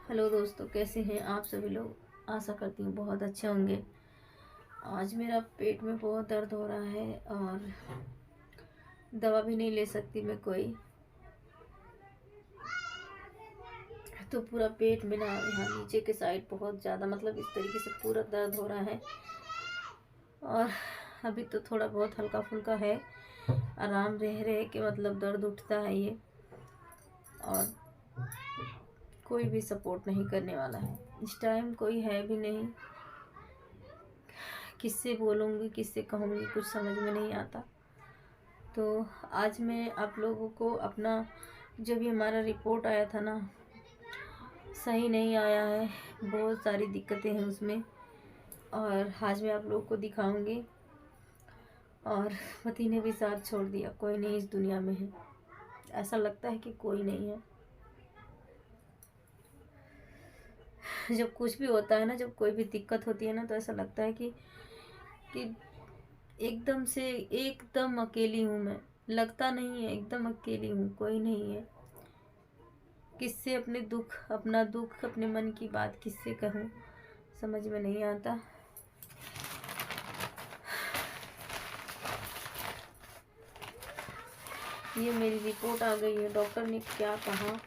Hello दोस्तों, कैसे हैं आप सभी लोग। आशा करती हूँ बहुत अच्छे होंगे। आज मेरा पेट में बहुत दर्द हो रहा है और दवा भी नहीं ले सकती मैं कोई। तो पूरा पेट में ना यहाँ नीचे के साइड बहुत ज़्यादा मतलब इस तरीके से पूरा दर्द हो रहा है। और अभी तो थोड़ा बहुत हल्का फुल्का है, आराम रह रहे कि मतलब दर्द उठता है ये। और कोई भी सपोर्ट नहीं करने वाला है इस टाइम, कोई है भी नहीं। किससे बोलूँगी, किससे कहूँगी, कुछ समझ में नहीं आता। तो आज मैं आप लोगों को अपना जो भी हमारा रिपोर्ट आया था ना, सही नहीं आया है, बहुत सारी दिक्कतें हैं उसमें। और आज मैं आप लोगों को दिखाऊंगी। और पति ने भी साथ छोड़ दिया, कोई नहीं इस दुनिया में है। ऐसा लगता है कि कोई नहीं है। जब कुछ भी होता है ना, जब कोई भी दिक्कत होती है ना, तो ऐसा लगता है कि एकदम से एकदम अकेली हूँ मैं। लगता नहीं है, एकदम अकेली हूँ, कोई नहीं है। किससे अपना दुख अपने मन की बात किससे कहूँ, समझ में नहीं आता। ये मेरी रिपोर्ट आ गई है, डॉक्टर ने क्या कहा।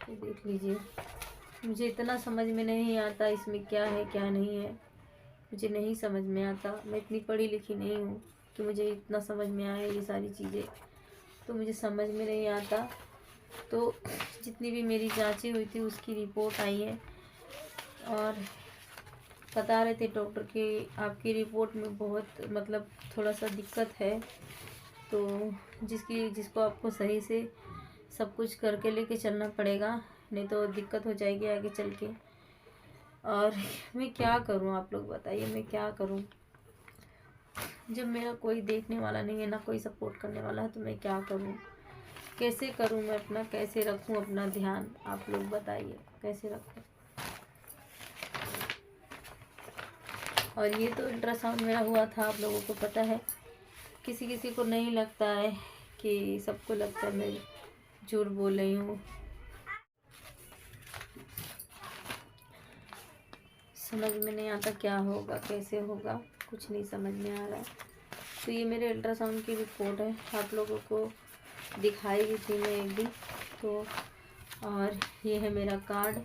ये देख लीजिए। मुझे इतना समझ में नहीं आता इसमें क्या है क्या नहीं है, मुझे नहीं समझ में आता। मैं इतनी पढ़ी लिखी नहीं हूँ कि मुझे इतना समझ में आए ये सारी चीज़ें, तो मुझे समझ में नहीं आता। तो जितनी भी मेरी जांचें हुई थी उसकी रिपोर्ट आई है और बता रहे थे डॉक्टर कि आपकी रिपोर्ट में बहुत मतलब थोड़ा सा दिक्कत है। तो जिसको आपको सही से सब कुछ करके लेके चलना पड़ेगा, नहीं तो दिक्कत हो जाएगी आगे चल के। और मैं क्या करूं, आप लोग बताइए मैं क्या करूं। जब मेरा कोई देखने वाला नहीं है ना, कोई सपोर्ट करने वाला है, तो मैं क्या करूं, कैसे करूं मैं अपना, कैसे रखूं अपना ध्यान, आप लोग बताइए कैसे रखूं। और ये तो अल्ट्रासाउंड मेरा हुआ था, आप लोगों को पता है। किसी किसी को नहीं लगता है, कि सबको लगता है मैं झूठ बोल रही हूँ। समझ में नहीं आता क्या होगा कैसे होगा, कुछ नहीं समझ में आ रहा है। तो ये मेरे अल्ट्रासाउंड की रिपोर्ट है, आप लोगों को दिखाई भी थी मैं एक दिन तो। और ये है मेरा कार्ड।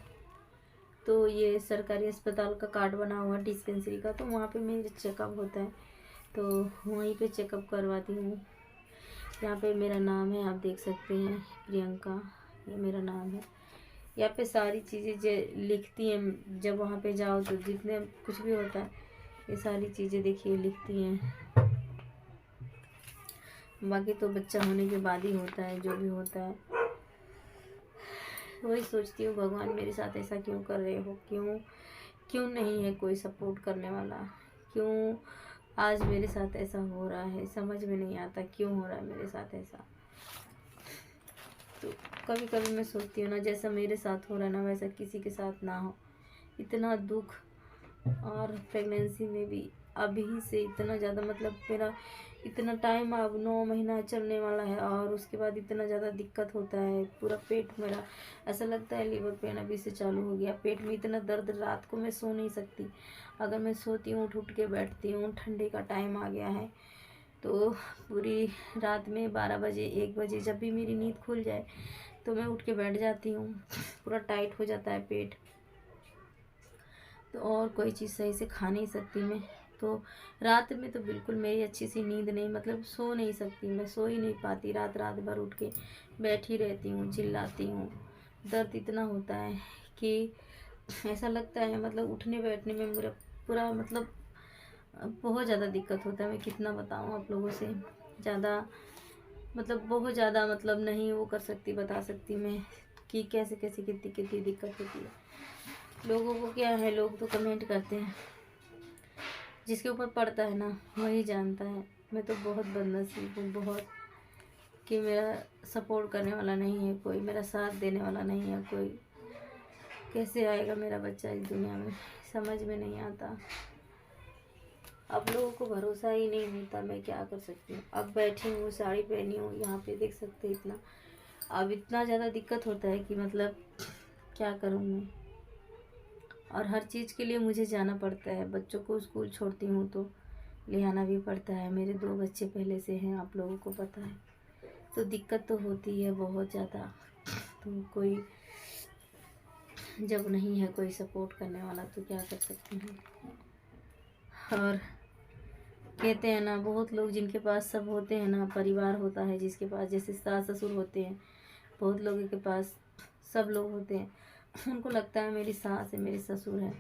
तो ये सरकारी अस्पताल का कार्ड बना हुआ डिस्पेंसरी का, तो वहाँ पे मेरा चेकअप होता है, तो वहीं पे चेकअप करवाती हूँ। यहाँ पे मेरा नाम है, आप देख सकते हैं, प्रियंका, ये मेरा नाम है। यहाँ पे सारी चीज़ें जो लिखती हैं, जब वहाँ पे जाओ तो जितने कुछ भी होता है ये सारी चीज़ें देखिए लिखती हैं। बाकी तो बच्चा होने के बाद ही होता है जो भी होता है। वही सोचती हूँ, भगवान मेरे साथ ऐसा क्यों कर रहे हो, क्यों नहीं है कोई सपोर्ट करने वाला, क्यों आज मेरे साथ ऐसा हो रहा है, समझ में नहीं आता क्यों हो रहा है मेरे साथ ऐसा। तो कभी कभी मैं सोचती हूँ ना, जैसा मेरे साथ हो रहा है ना, वैसा किसी के साथ ना हो। इतना दुख, और प्रेगनेंसी में भी अभी से इतना ज़्यादा, मतलब मेरा इतना टाइम अब 9 महीना चलने वाला है, और उसके बाद इतना ज़्यादा दिक्कत होता है। पूरा पेट मेरा ऐसा लगता है लीवर पेन अभी से चालू हो गया। पेट में इतना दर्द, रात को मैं सो नहीं सकती। अगर मैं सोती हूँ उठ के बैठती हूँ, ठंडे का टाइम आ गया है, तो पूरी रात में 12 बजे 1 बजे जब भी मेरी नींद खुल जाए तो मैं उठ के बैठ जाती हूँ। पूरा टाइट हो जाता है पेट, तो और कोई चीज़ सही से खा नहीं सकती मैं। तो रात में तो बिल्कुल मेरी अच्छी सी नींद नहीं, मतलब सो नहीं सकती, मैं सो ही नहीं पाती। रात रात भर उठ के बैठी रहती हूँ, चिल्लाती हूँ। दर्द इतना होता है कि ऐसा लगता है, मतलब उठने बैठने में मेरा पूरा मतलब बहुत ज़्यादा दिक्कत होता है। मैं कितना बताऊँ आप लोगों से, ज़्यादा मतलब बहुत ज़्यादा मतलब नहीं वो कर सकती, बता सकती मैं कि कैसे कैसे कितनी कितनी दिक्कत होती है। लोगों को क्या है, लोग तो कमेंट करते हैं, जिसके ऊपर पड़ता है ना वही जानता है। मैं तो बहुत बदनसीब हूँ, बहुत, कि मेरा सपोर्ट करने वाला नहीं है कोई, मेरा साथ देने वाला नहीं है कोई। कैसे आएगा मेरा बच्चा इस दुनिया में, समझ में नहीं आता। अब लोगों को भरोसा ही नहीं होता, मैं क्या कर सकती हूँ। अब बैठी हूँ, साड़ी पहनी हूँ, यहाँ पे देख सकते हैं इतना, अब इतना ज़्यादा दिक्कत होता है कि मतलब क्या करूँ मैं। और हर चीज़ के लिए मुझे जाना पड़ता है, बच्चों को स्कूल छोड़ती हूँ तो ले आना भी पड़ता है। मेरे 2 बच्चे पहले से हैं, आप लोगों को पता है, तो दिक्कत तो होती है बहुत ज़्यादा। तो कोई जब नहीं है कोई सपोर्ट करने वाला तो क्या कर सकते हैं। और कहते हैं ना, बहुत लोग जिनके पास सब होते हैं ना, परिवार होता है जिसके पास, जैसे सास ससुर होते हैं, बहुत लोगों के पास सब लोग होते हैं, उनको लगता है मेरी सास है, मेरे ससुर है,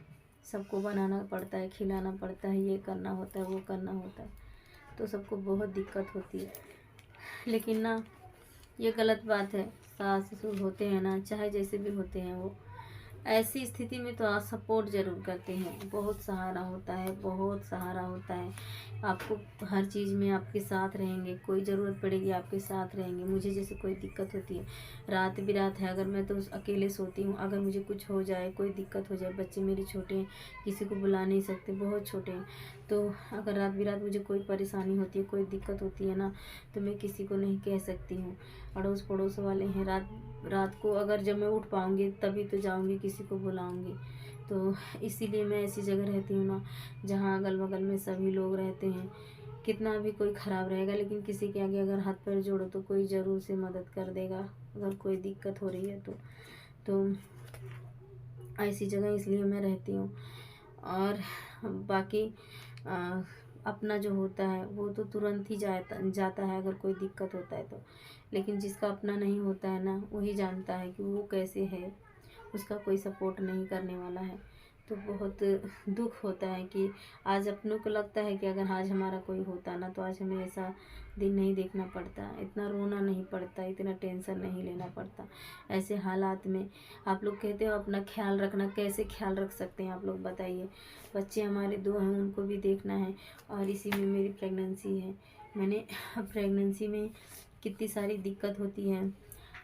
सबको बनाना पड़ता है, खिलाना पड़ता है, ये करना होता है, वो करना होता है, तो सबको बहुत दिक्कत होती है। लेकिन ना, ये गलत बात है। सास ससुर होते हैं ना, चाहे जैसे भी होते हैं, वो ऐसी स्थिति में तो आप सपोर्ट ज़रूर करते हैं, बहुत सहारा होता है, बहुत सहारा होता है। आपको हर चीज़ में आपके साथ रहेंगे, कोई ज़रूरत पड़ेगी आपके साथ रहेंगे। मुझे जैसे कोई दिक्कत होती है, रात बिरात है, अगर मैं तो अकेले सोती हूँ, अगर मुझे कुछ हो जाए, कोई दिक्कत हो जाए, बच्चे मेरे छोटे हैं, किसी को बुला नहीं सकते, बहुत छोटे हैं, तो अगर रात बिरात मुझे कोई परेशानी होती है, कोई दिक्कत होती है ना, तो मैं किसी को नहीं कह सकती हूँ। अड़ोस पड़ोस वाले हैं, रात को अगर जब मैं उठ पाऊँगी तभी तो जाऊँगी, किसी को बुलाऊँगी। तो इसीलिए मैं ऐसी जगह रहती हूँ ना, जहाँ अगल बगल में सभी लोग रहते हैं। कितना भी कोई ख़राब रहेगा, लेकिन किसी के आगे अगर हाथ पैर जोड़ो तो कोई ज़रूर से मदद कर देगा, अगर कोई दिक्कत हो रही है तो ऐसी जगह इसलिए मैं रहती हूँ। और बाकी अपना जो होता है वो तो तुरंत ही जाता है अगर कोई दिक्कत होता है तो। लेकिन जिसका अपना नहीं होता है ना, वही जानता है कि वो कैसे है, उसका कोई सपोर्ट नहीं करने वाला है। तो बहुत दुख होता है कि आज अपनों को लगता है कि अगर आज हमारा कोई होता ना, तो आज हमें ऐसा दिन नहीं देखना पड़ता, इतना रोना नहीं पड़ता, इतना टेंशन नहीं लेना पड़ता। ऐसे हालात में आप लोग कहते हो अपना ख्याल रखना, कैसे ख्याल रख सकते हैं आप लोग बताइए। बच्चे हमारे 2 हैं, उनको भी देखना है, और इसी में मेरी प्रेगनेंसी है। मैंने प्रेगनेंसी में कितनी सारी दिक्कत होती है।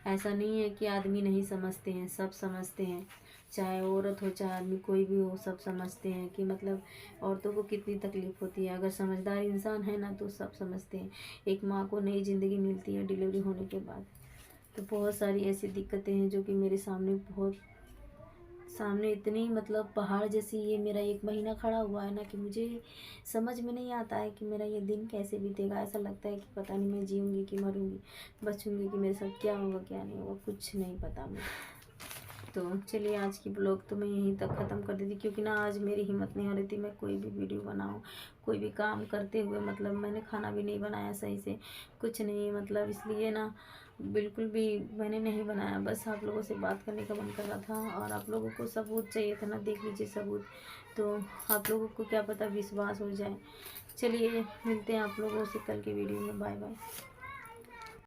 ऐसा नहीं है कि आदमी नहीं समझते हैं, सब समझते हैं, चाहे औरत हो चाहे आदमी, कोई भी हो, सब समझते हैं कि मतलब औरतों को कितनी तकलीफ़ होती है। अगर समझदार इंसान है ना तो सब समझते हैं। एक माँ को नई ज़िंदगी मिलती है डिलीवरी होने के बाद। तो बहुत सारी ऐसी दिक्कतें हैं जो कि मेरे सामने इतनी मतलब पहाड़ जैसी, ये मेरा 1 महीना खड़ा हुआ है ना, कि मुझे समझ में नहीं आता है कि मेरा ये दिन कैसे बीतेगा। ऐसा लगता है कि पता नहीं मैं जीऊँगी कि मरूँगी, बचूँगी कि मेरे साथ क्या होगा क्या नहीं होगा, कुछ नहीं पता मुझे। तो चलिए, आज की ब्लॉग तो मैं यहीं तक ख़त्म कर देती, क्योंकि ना आज मेरी हिम्मत नहीं हो रही थी मैं कोई भी वीडियो बनाऊँ, कोई भी काम करते हुए। मतलब मैंने खाना भी नहीं बनाया सही से, कुछ नहीं, मतलब इसलिए ना बिल्कुल भी मैंने नहीं बनाया। बस आप लोगों से बात करने का मन कर रहा था, और आप लोगों को सबूत चाहिए था ना, देख लीजिए सबूत, तो आप लोगों को क्या पता विश्वास हो जाए। चलिए, मिलते हैं आप लोगों से कल की वीडियो में। Bye bye.